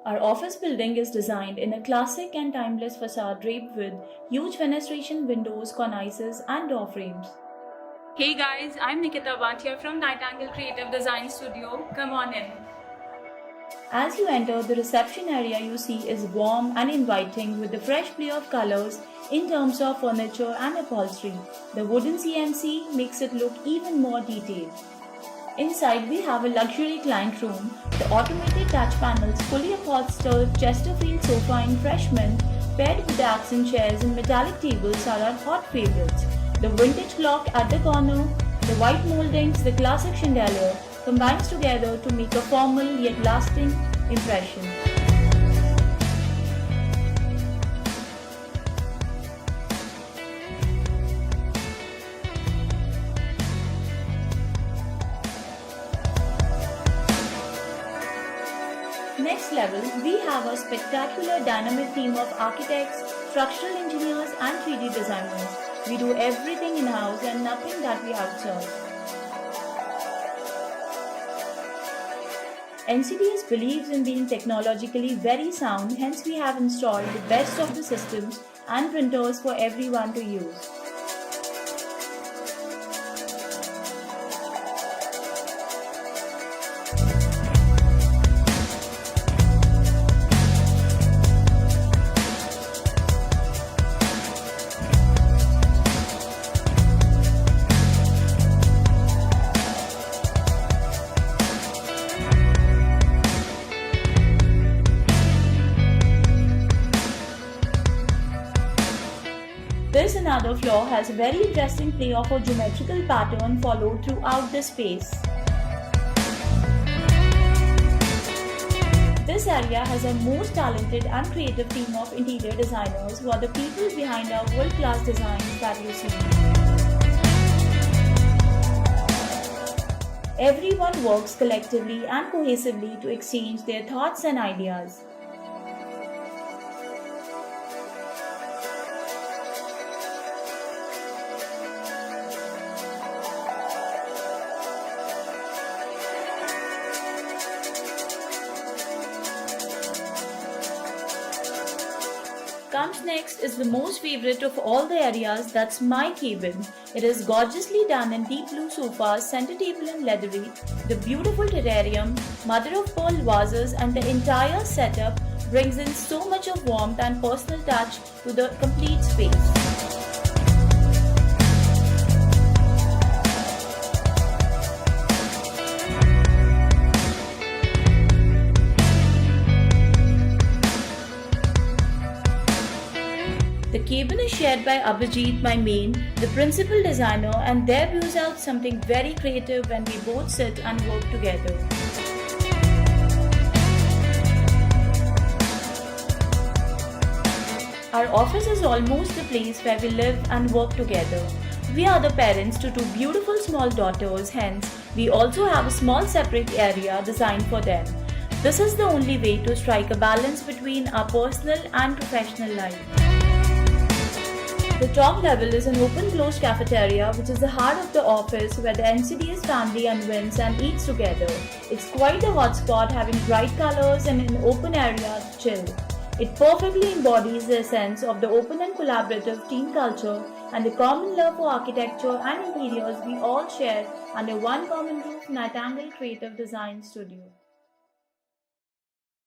Our office building is designed in a classic and timeless facade draped with huge fenestration windows, cornices, and door frames. Hey guys, I'm Nikita Abhijeet from Nightingale Creative Design Studio. Come on in. As you enter, the reception area you see is warm and inviting with the fresh play of colors in terms of furniture and upholstery. The wooden CMC makes it look even more detailed. Inside, we have a luxury client room. The automated touch panels, fully upholstered Chesterfield sofa in fresh mint, paired with the accent chairs and metallic tables are our hot favorites. The vintage clock at the corner, the white moldings, the classic chandelier combines together to make a formal yet lasting impression. Next level, we have a spectacular dynamic team of architects, structural engineers and 3D designers. We do everything in-house and nothing that we outsource. NCDS believes in being technologically very sound, hence we have installed the best of the systems and printers for everyone to use. This another floor has a very interesting play of a geometrical pattern followed throughout the space. This area has a most talented and creative team of interior designers who are the people behind our world-class designs that you see. Everyone works collectively and cohesively to exchange their thoughts and ideas. Comes next is the most favorite of all the areas, that's my cabin. It is gorgeously done in deep blue sofas, center table in leathery, the beautiful terrarium, mother of pearl vases and the entire setup brings in so much of warmth and personal touch to the complete space. The cabin is shared by Abhijeet, my main, the principal designer, and there views out something very creative when we both sit and work together. Our office is almost the place where we live and work together. We are the parents to two beautiful small daughters, hence we also have a small separate area designed for them. This is the only way to strike a balance between our personal and professional life. The top level is an open-closed cafeteria which is the heart of the office where the NCDS family unwinds and eats together. It's quite a hot spot having bright colors and an open area to chill. It perfectly embodies the essence of the open and collaborative team culture and the common love for architecture and interiors we all share under one common roof, Nightingale Creative Design Studio.